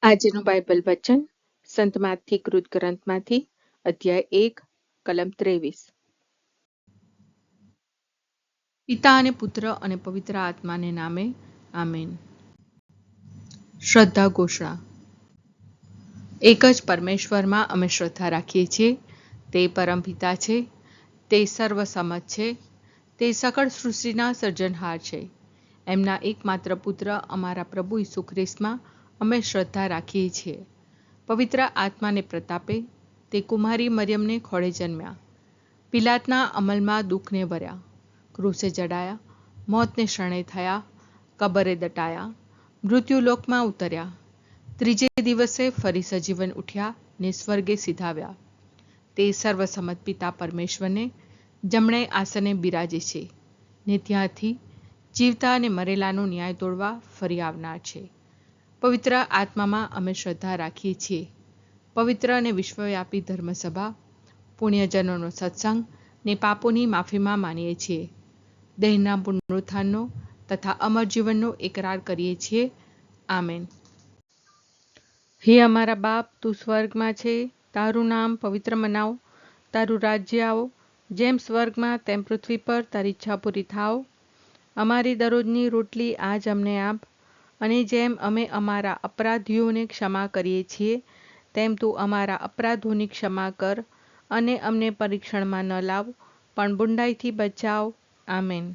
આજનું બાઇબલ વચન સંત માથી કૃત ગ્રંથમાંથી અધ્યાય 1 કલમ 23। પિતા અને પુત્ર અને પવિત્ર આત્માને નામે આમેન। શ્રદ્ધા ઘોષણા। એક જ પરમેશ્વરમાં અમે શ્રદ્ધા રાખીએ છીએ। તે પરમપિતા છે, તે સર્વસમત છે, તે સકળ સૃષ્ટિના સર્જનહાર છે। એમના એકમાત્ર પુત્ર અમારા પ્રભુ ઈસુ ખ્રિસ્તમાં અમે શ્રદ્ધા રાખીએ છીએ। પવિત્ર આત્માને પ્રતાપે તે કુમારી મરિયમને ખોળે જન્મ્યા, પિલાતના અમલમાં દુઃખને વર્યા, ક્રૂસે જડાયા, મોતને શરણે થયા, કબરે દટાયા, મૃત્યુલોકમાં ઉતર્યા, ત્રીજે દિવસે ફરી સજીવન ઉઠ્યા ને સ્વર્ગે સિધાવ્યા। તે સર્વસમત પિતા પરમેશ્વરને જમણે આસને બિરાજે છે ને ત્યાંથી જીવતા અને મરેલાનો ન્યાય તોડવા ફરી આવનાર છે। પવિત્ર આત્મામાં અમે શ્રદ્ધા રાખીએ છીએ। પવિત્ર અને વિશ્વવ્યાપી ધર્મસભા, પુણ્યજનોનો સત્સંગ ને પાપોની માફીમાં માનીએ છીએ। દેહના પુનરુત્થાનનો તથા અમર જીવનનો એકરાર કરીએ છીએ। આમેન। હે અમારા બાપ, તું સ્વર્ગમાં છે, તારું નામ પવિત્ર મનાવો, તારું રાજ્ય આવો, જેમ સ્વર્ગમાં તેમ પૃથ્વી પર તારી ઈચ્છા પૂરી થાવ। અમારી દરરોજની રોટલી આજ અમને આપ, અને જેમ અમે અમારા અપરાધીઓને ક્ષમા કરીએ છીએ તેમ તું અમારા અપરાધોની ક્ષમા કર, અને અમને પરીક્ષણમાં ન લાવ પણ બુંડાઈથી બચાવ। આમેન।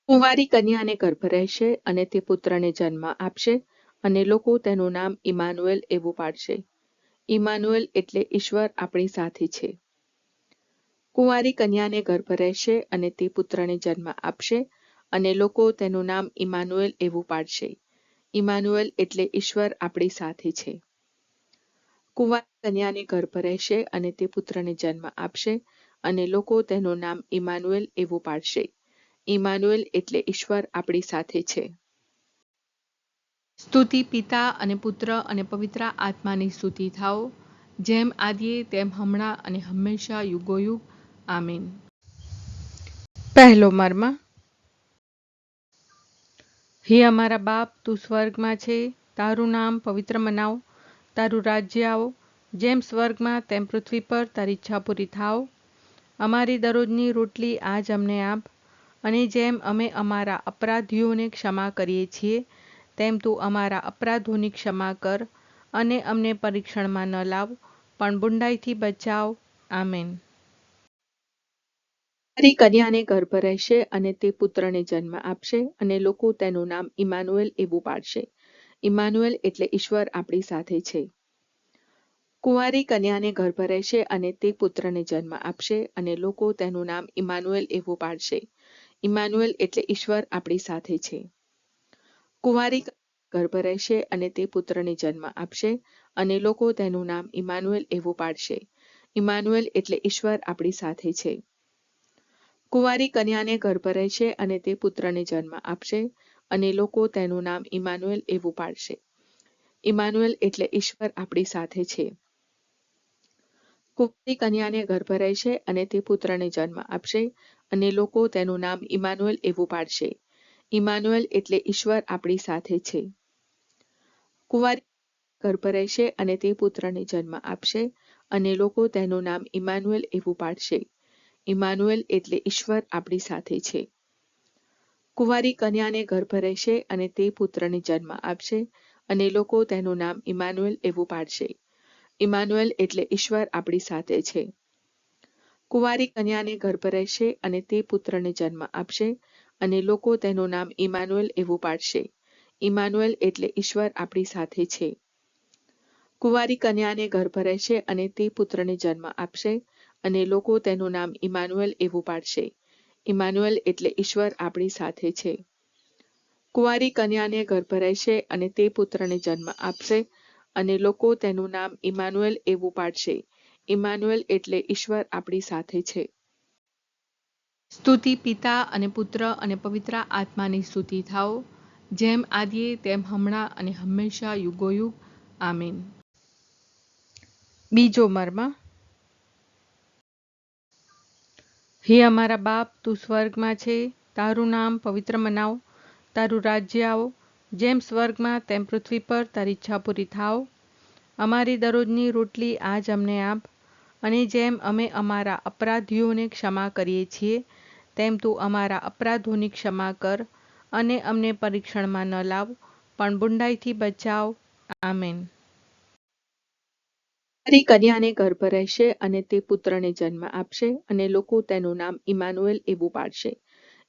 કુંવારી કન્યાને ગર્ભ રહેશે અને તે પુત્રને જન્મ આપશે, અને લોકો તેનું નામ ઇમાનુએલ એવું પાડશે। ઇમાનુએલ એટલે ઈશ્વર આપણી સાથે છે। કુંવારી કન્યાને ગર્ભ રહેશે અને તે પુત્રને જન્મ આપશે, અને લોકો તેનું નામ ઇમાનુએલ એવું પાડશે। ઇમાનુએલ એટલે ઈશ્વર આપણી સાથે છે। કુંવારી કન્યાને ગર્ભ રહેશે અને તે પુત્રને જન્મ આપશે, અને લોકો તેનું નામ ઇમાનુએલ એવું પાડશે। ઇમાનુએલ એટલે ઈશ્વર આપણી સાથે છે। સ્તુતિ પિતા અને પુત્ર અને પવિત્ર આત્માની સ્તુતિ થાઓ, જેમ આદિએ તેમ હમણાં અને હંમેશા યુગોયુગ। આમીન। પહેલો મર્મ। હે અમારા બાપ, તું સ્વર્ગમાં છે, તારું નામ પવિત્ર મનાવો, તારું રાજ્ય આવો, જેમ સ્વર્ગમાં તેમ પૃથ્વી પર તારી ઈચ્છા પૂરી થાવ। અમારી દરરોજની રોટલી આજ અમને આપ, અને જેમ અમે અમારા અપરાધીઓને ક્ષમા કરીએ છીએ તેમ તું અમારા અપરાધોની ક્ષમા કર, અને અમને પરીક્ષણમાં ન લાવ પણ બુંડાઈથી બચાવ। આમેન। કુંવારી કન્યાને ગર્ભ રહેશે અને તે પુત્રને જન્મ આપશે, અને લોકો તેનું નામ ઇમાનુએલ એવું પાડશે। ઇમાનુએલ એટલે ઈશ્વર આપણી સાથે છે। કુંવારી કન્યાને ગર્ભ રહેશે અને તે પુત્રને જન્મ આપશે, અને લોકો તેનું નામ ઇમાનુએલ એવું પાડશે। ઇમાનુએલ એટલે ઈશ્વર આપણી સાથે છે। કુંવારી ગર્ભ રહેશે અને તે પુત્રને જન્મ આપશે, અને લોકો તેનું નામ ઇમાનુએલ એવું પાડશે। ઇમાનુએલ એટલે ઈશ્વર આપણી સાથે છે। કુંવારી કન્યાને ગર્ભ રહેશે અને તે પુત્રને જન્મ આપશે, અને લોકો તેનું નામ ઇમાનુએલ એવું પાડશે। ઇમાનુએલ એટલે ઈશ્વર આપણી સાથે છે। કુંવારી કન્યાને ગર્ભ રહેશે અને તે પુત્રને જન્મ આપશે, અને લોકો તેનું નામ ઇમાનુએલ એવું પાડશે। ઇમાનુએલ એટલે ઈશ્વર આપણી સાથે છે। કુંવારી ગર્ભ રહેશે અને તે પુત્રને જન્મ આપશે, અને લોકો તેનું નામ ઇમાનુએલ એવું પાડશે। ઇમાનુએલ એટલે ઈશ્વર આપણી સાથે છે। કુંવારી કન્યાને ગર્ભ રહેશે અને તે પુત્રને જન્મ આપશે, અને લોકો તેનું નામ ઇમાનુએલ એવું પાડશે। ઇમાનુએલ એટલે ઈશ્વર આપણી સાથે છે। કુંવારી કન્યાને ગર્ભ રહેશે અને તે પુત્રને જન્મ આપશે, અને લોકો તેનું નામ ઇમાનુએલ એવું પાડશે। ઇમાનુએલ એટલે ઈશ્વર આપણી સાથે છે। કુંવારી કન્યાને ગર્ભ રહેશે અને તે પુત્રને જન્મ આપશે, અને લોકો તેનું નામ ઇમાનુએલ એવું પાડશે। ઇમાનુએલ એટલે ઈશ્વર આપણી સાથે છે। કુંવારી કન્યાને ગર્ભ રહેશે અને તે પુત્રને જન્મ આપશે, અને લોકો તેનું નામ ઇમાનુએલ એવું પાડશે। ઇમાનુએલ એટલે ઈશ્વર આપણી સાથે છે। સ્તુતિ પિતા અને પુત્ર અને પવિત્ર આત્માની સ્તુતિ થાઓ, જેમ આદિએ તેમ હમણાં અને હંમેશા યુગોયુગ। આમીન। બીજો મર્મ। હે અમારા બાપ, તું સ્વર્ગમાં છે, તારું નામ પવિત્ર મનાવો, તારું રાજ્ય આવો, જેમ સ્વર્ગમાં તેમ પૃથ્વી પર તારી ઈચ્છા પૂરી થાવ. અમારી દરરોજની રોટલી આજ અમને આપ, અને જેમ અમે અમારા અપરાધીઓને ક્ષમા કરીએ છીએ તેમ તું અમારા અપરાધોની ક્ષમા કર, અને અમને પરીક્ષણમાં ન લાવ, પણ બુંડાઈથી બચાવ. આમેન. તારી કન્યાને ગર્ભ રહેશે અને તે પુત્રને જન્મ આપશે, અને લોકો તેનું નામ ઇમાનુએલ એવું પાડશે.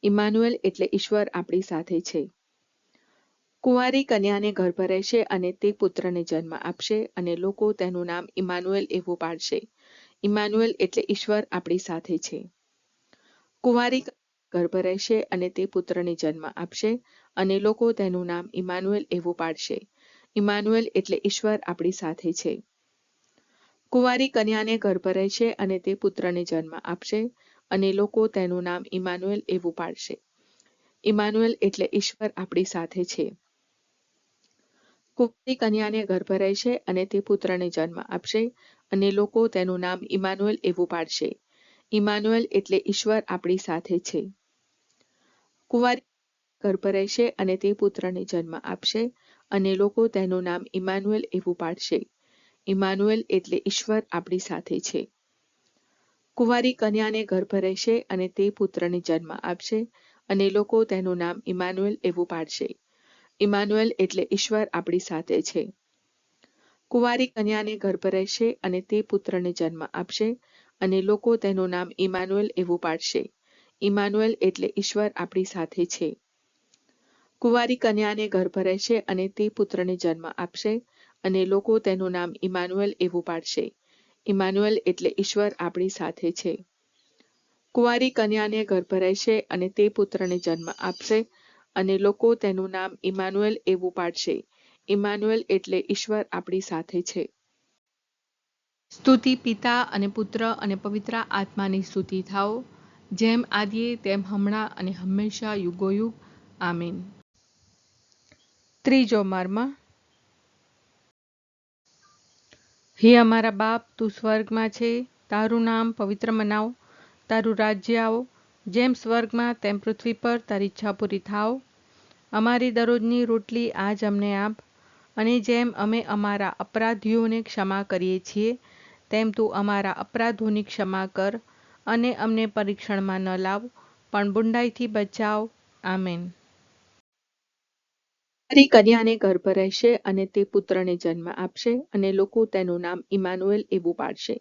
ઇમાનુએલ એટલે ઈશ્વર આપણી સાથે છે. કુંવારી કન્યાને ગર્ભ રહેશે અને તે પુત્રને જન્મ આપશે, અને લોકો તેનું નામ ઇમાનુએલ એવું પાડશે. ઇમાનુએલ એટલે ઈશ્વર આપણી સાથે છે. કુંવારી ગર્ભ રહેશે અને તે પુત્રને જન્મ આપશે, અને લોકો તેનું નામ ઇમાનુએલ એવું પાડશે. ઇમાનુએલ એટલે ઈશ્વર આપણી સાથે છે. કુંવારી કન્યાને ગર્ભ રહેશે અને તે પુત્રને જન્મ આપશે, અને લોકો તેનું નામ ઇમાનુએલ એવું પાડશે. ઇમાનુએલ એટલે ઈશ્વર આપણી સાથે છે. કુંવારી કન્યાને ગર્ભ રહેશે અને તે પુત્રને જન્મ આપશે, અને લોકો તેનું નામ ઇમાનુએલ એવું પાડશે. ઇમાનુએલ એટલે ઈશ્વર આપણી સાથે છે. કુંવારી ગર્ભ રહેશે અને તે પુત્રને જન્મ આપશે, અને લોકો તેનું નામ ઇમાનુએલ એવું પાડશે. ઇમાનુએલ એટલે ઈશ્વર આપણી સાથે છે. કુંવારી કન્યાને ગર્ભ રહેશે અને તે પુત્રને જન્મ આપશે, અને લોકો તેનું નામ ઇમાનુએલ એવું પાડશે. ઇમાનુએલ એટલે ઈશ્વર આપણી સાથે છે. કુંવારી કન્યાને ગર્ભ રહેશે અને તે પુત્રને જન્મ આપશે, અને લોકો તેનું નામ ઇમાનુએલ એવું પાડશે. ઇમાનુએલ એટલે ઈશ્વર આપણી સાથે છે. કુંવારી કન્યાને ગર્ભ રહેશે અને તે પુત્રને જન્મ આપશે, અને લોકો તેનું નામ ઇમાનુએલ એવું પાડશે. ઇમાનુએલ એટલે ઈશ્વર આપણી સાથે છે. કુંવારી કન્યાને ગર્ભ રહેશે અને તે પુત્રને જન્મ આપશે, અને લોકો તેનું નામ ઇમાનુએલ એવું પાડશે. ઇમાનુએલ એટલે ઈશ્વર આપણી સાથે છે. સ્તુતિ પિતા અને પુત્ર અને પવિત્ર આત્માની સ્તુતિ થાઓ, જેમ આદિએ તેમ હમણાં અને હંમેશા યુગોયુગ. આમીન. ત્રીજો મર્મ. હે અમારા બાપ, તું સ્વર્ગમાં છે, તારું નામ પવિત્ર મનાવ, તારું રાજ્ય આવો, જેમ સ્વર્ગમાં તેમ પૃથ્વી પર તારી ઈચ્છા પૂરી થાવ. અમારી દરરોજની રોટલી આજ અમને આપ, અને જેમ અમે અમારા અપરાધીઓને ક્ષમા કરીએ છીએ તેમ તું અમારા અપરાધોની ક્ષમા કર, અને અમને પરીક્ષણમાં ન લાવ, પણ બુંડાઈથી બચાવ. આમેન. તારી કન્યાને ગર્ભ રહેશે અને તે પુત્રને જન્મ આપશે, અને લોકો તેનું નામ ઇમાનુએલ એવું પાડશે.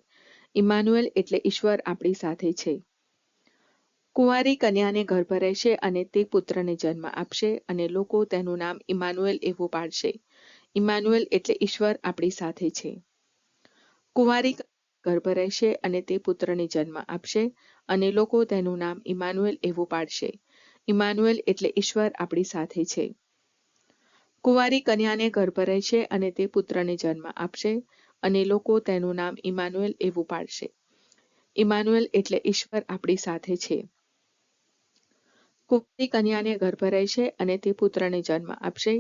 ઇમાનુએલ એટલે ઈશ્વર આપણી સાથે છે. કુંવારી કન્યાને ગર્ભ રહેશે અને તે પુત્રને જન્મ આપશે, અને લોકો તેનું નામ ઇમાનુએલ એવું પાડશે. ઇમાનુએલ એટલે ઈશ્વર આપણી સાથે છે. કુંવારી ગર્ભ રહેશે અને તે પુત્રને જન્મ આપશે, અને લોકો તેનું નામ ઇમાનુએલ એવું પાડશે. ઇમાનુએલ એટલે ઈશ્વર આપણી સાથે છે. કુંવારી કન્યાને ગર્ભ રહેશે અને તે પુત્રને જન્મ આપશે, અને લોકો તેનું નામ ઇમાનુએલ એવું પાડશે. ઇમાનુએલ એટલે ઈશ્વર આપણી સાથે છે. કુંવારી કન્યાને ગર્ભ રહેશે અને તે પુત્રને જન્મ આપશે,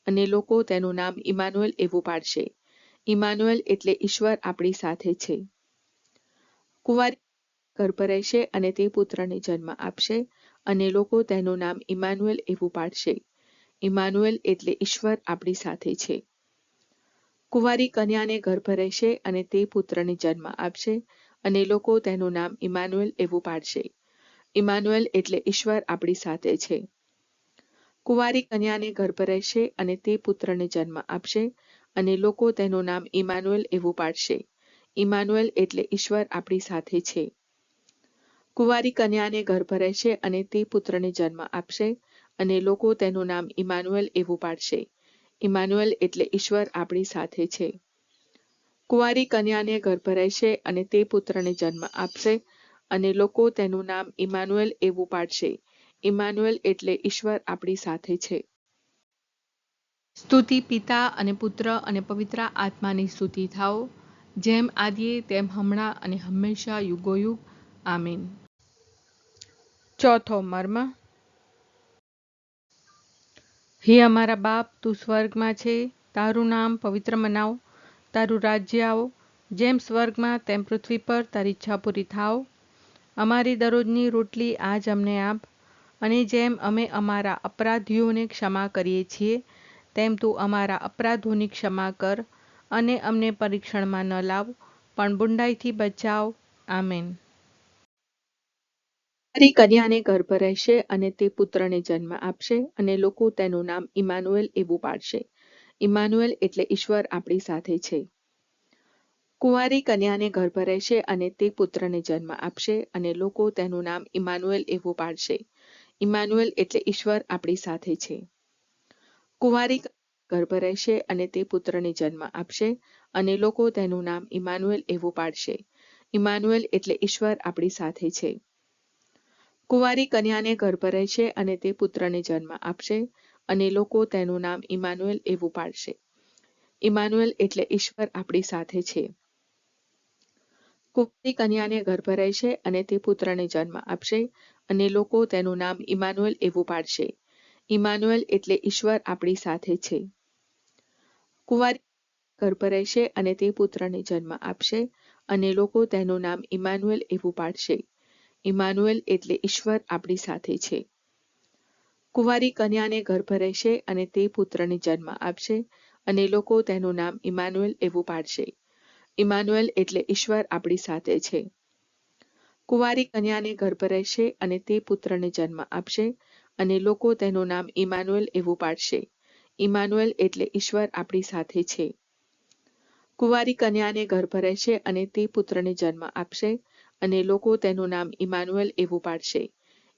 અને લોકો તેનું નામ ઇમાનુએલ એવું પાડશે. ઇમાનુએલ એટલે ઈશ્વર આપણી સાથે છે. કુંવારી ગર્ભ રહેશે અને તે પુત્રને જન્મ આપશે, અને લોકો તેનું નામ ઇમાનુએલ એવું પાડશે. ઇમાનુએલ એટલે ઈશ્વર આપણી સાથે છે. કુંવારી કન્યાને ગર્ભ રહેશે અને તે પુત્રને જન્મ આપશે, અને લોકો તેનું નામ ઇમાનુએલ એવું પાડશે. ઇમાનુએલ એટલે ઈશ્વર આપણી સાથે છે. કુંવારી કન્યાને ગર્ભ રહેશે અને તે પુત્રને જન્મ આપશે, અને લોકો તેનું નામ ઇમાનુએલ એવું પાડશે. ઇમાનુએલ એટલે ઈશ્વર આપણી સાથે છે. કુંવારી કન્યાને ગર્ભ રહેશે અને તે પુત્રને જન્મ આપશે, અને લોકો તેનું નામ ઇમાનુએલ એવું પાડશે. ઇમાનુએલ એટલે ઈશ્વર આપણી સાથે છે. કુંવારી કન્યાને ગર્ભ રહેશે અને તે પુત્રને જન્મ આપશે, અને લોકો તેનું નામ ઇમાનુએલ એવું પાડશે. ઇમાનુએલ એટલે ઈશ્વર આપણી સાથે છે. સ્તુતિ પિતા અને પુત્ર અને પવિત્ર આત્માની સ્તુતિ થાઓ, જેમ આદિએ તેમ હમણાં અને હંમેશા યુગોયુગ. આમીન. ચોથો મર્મ. હે અમારા બાપ, તું સ્વર્ગમાં છે, તારું નામ પવિત્ર મનાવ, તારું રાજ્ય આવો, જેમ સ્વર્ગમાં તેમ પૃથ્વી પર તારી ઈચ્છા પૂરી થાવ. અમારી દરરોજની રોટલી આજ અમને આપ, અને જેમ અમે અમારા અપરાધીઓને ક્ષમા કરીએ છીએ તેમ તું અમારા અપરાધોની ક્ષમા કર અને અમને પરીક્ષણમાં ન લાવ, પણ બુંડાઈથી બચાવ. આમેન. તારી કન્યાને ગર્ભ રહેશે અને તે પુત્રને જન્મ આપશે અને લોકો તેનું નામ ઇમાનુએલ એવું પાડશે. ઇમાનુએલ એટલે ઈશ્વર આપણી સાથે છે. કુંવારી કન્યાને ગર્ભ રહેશે અને તે પુત્રને જન્મ આપશે અને લોકો તેનું નામ ઇમાનુએલ એવું પાડશે. ઇમાનુએલ એટલે ઈશ્વર આપણી સાથે છે. કુંવારી ગર્ભ રહેશે અને તે પુત્રને જન્મ આપશે અને લોકો તેનું નામ ઇમાનુએલ એવું પાડશે. ઇમાનુએલ એટલે ઈશ્વર આપણી સાથે છે. કુંવારી કન્યાને ગર્ભ રહેશે અને તે પુત્રને જન્મ આપશે અને લોકો તેનું નામ ઇમાનુએલ એવું પાડશે. ઇમાનુએલ એટલે ઈશ્વર આપણી સાથે છે. કુંવારી કન્યાને ગર્ભ રહેશે અને તે પુત્રને જન્મ આપશે અને લોકો તેનું નામ ઇમાનુએલ એવું પાડશે. ઇમાનુએલ એટલે ઈશ્વર આપણી સાથે છે. કુંવારી ગર્ભ રહેશે અને તે પુત્રને જન્મ આપશે અને લોકો તેનું નામ ઇમાનુએલ એવું પાડશે. ઇમાનુએલ એટલે ઈશ્વર આપણી સાથે છે. કુંવારી કન્યાને ગર્ભ રહેશે અને તે પુત્રને જન્મ આપશે અને લોકો તેનું નામ ઇમાનુએલ એવું પાડશે. ઇમાનુએલ એટલે ઈશ્વર આપણી સાથે છે. કુંવારી કન્યાને ગર્ભ રહેશે અને તે પુત્રને જન્મ આપશે અને લોકો તેનું નામ ઇમાનુએલ એવું પાડશે. ઇમાનુએલ એટલે ઈશ્વર આપણી સાથે છે. કુંવારી કન્યાને ગર્ભ રહેશે અને તે પુત્રને જન્મ આપશે અને લોકો તેનું નામ ઇમાનુએલ એવું પાડશે.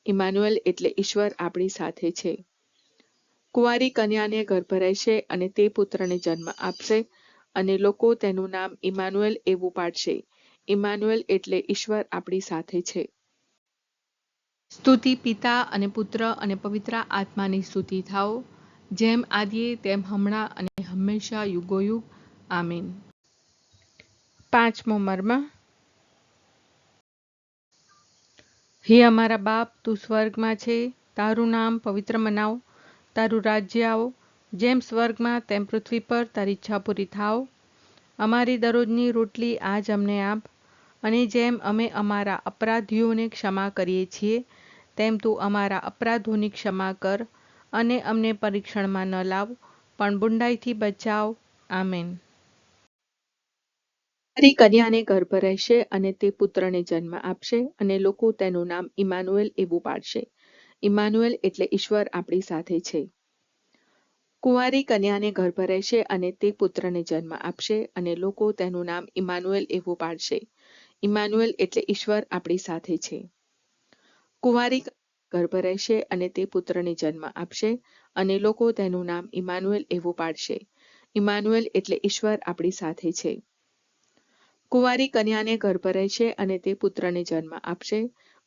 ઇમાનુએલ એટલે ઈશ્વર આપણી સાથે છે. કુંવારી કન્યાને ગર્ભ રહેશે અને તે પુત્રને જન્મ આપશે અને લોકો તેનું નામ ઇમાનુએલ એવું પાડશે. ઇમાનુએલ એટલે ઈશ્વર આપણી સાથે છે. સ્તુતિ પિતા અને પુત્ર અને પવિત્ર આત્માની સ્તુતિ થાઓ, જેમ આદિએ તેમ હમણાં અને હંમેશા યુગોયુગ. આમીન. પાંચમો મર્મ. હે અમારા બાપ, તું સ્વર્ગમાં છે, તારું નામ પવિત્ર મનાવ, તારું રાજ્ય આવો, જેમ સ્વર્ગમાં તેમ પૃથ્વી પર તારી ઈચ્છા પૂરી થાવ. અમારી દરરોજની રોટલી આજ અમને આપ, અને જેમ અમે અમારા અપરાધીઓને ક્ષમા કરીએ છીએ, તેમ તું અમારા અપરાધોની ક્ષમા કર અને અમને પરીક્ષણમાં ન લાવ, પણ બુંડાઈથી બચાવ. આમેન. તારી કન્યાને ગર્ભ રહેશે અને તે પુત્રને જન્મ આપશે અને લોકો તેનું નામ ઇમાનુએલ એવું પાડશે. ઇમાનુએલ એટલે ઈશ્વર આપણી સાથે છે. કુંવારી કન્યાને ગર્ભ રહેશે અને તે પુત્રને જન્મ આપશે અને લોકો તેનું નામ ઇમાનુએલ એવું પાડશે. ઇમાનુએલ એટલે ઈશ્વર આપણી સાથે છે. કુંવારી ગર્ભ રહેશે અને તે પુત્રને જન્મ આપશે અને લોકો તેનું નામ ઇમાનુએલ એવું પાડશે. ઇમાનુએલ એટલે ઈશ્વર આપણી સાથે છે. કુંવારી કન્યાને ગર્ભ રહેશે અને તે પુત્રને જન્મ આપશે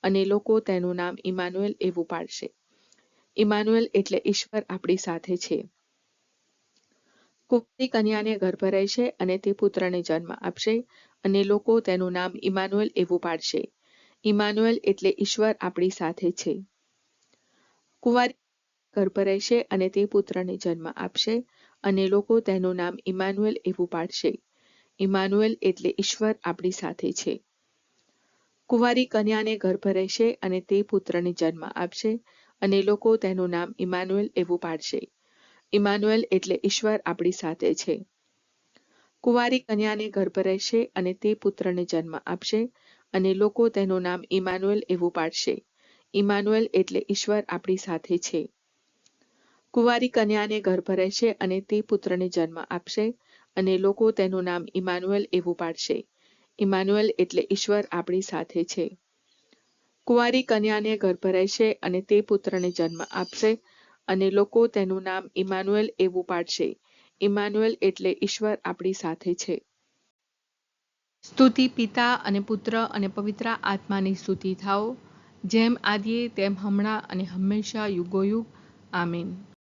અને લોકો તેનું નામ ઇમાનુએલ એવું પાડશે. ઇમાનુએલ એટલે ઈશ્વર આપણી સાથે છે. કુંવારી કન્યાને ગર્ભ રહેશે અને તે પુત્રને જન્મ આપશે અને લોકો તેનું નામ ઇમાનુએલ એવું પાડશે. ઇમાનુએલ એટલે ઈશ્વર આપણી સાથે છે. કુંવારી ગર્ભ રહેશે અને તે પુત્રને જન્મ આપશે અને લોકો તેનું નામ ઇમાનુએલ એવું પાડશે. ઇમાનુએલ એટલે ઈશ્વર આપણી સાથે છે. કુંવારી કન્યાને ગર્ભ રહેશે અને તે પુત્રને જન્મ આપશે અને લોકો તેનું નામ ઇમાનુએલ એવું પાડશે. ઇમાનુએલ એટલે ઈશ્વર આપણી સાથે છે. કુંવારી કન્યાને ગર્ભ રહેશે અને તે પુત્રને જન્મ આપશે અને લોકો તેનું નામ ઇમાનુએલ એવું પાડશે. ઇમાનુએલ એટલે ઈશ્વર આપણી સાથે છે. કુંવારી કન્યાને ગર્ભ રહેશે અને તે પુત્રને જન્મ આપશે અને લોકો તેનું નામ ઇમાનુએલ એવું પાડશે. ઇમાનુએલ એટલે ઈશ્વર આપણી સાથે છે. કુંવારી કન્યાને ગર્ભ રહેશે અને તે પુત્રને જન્મ આપશે અને લોકો તેનું નામ ઇમાનુએલ એવું પાડશે. ઇમાનુએલ એટલે ઈશ્વર આપણી સાથે છે. સ્તુતિ પિતા અને પુત્ર અને પવિત્ર આત્માની સ્તુતિ થાઓ, જેમ આદિએ તેમ હમણાં અને હંમેશા યુગોયુગ. આમીન.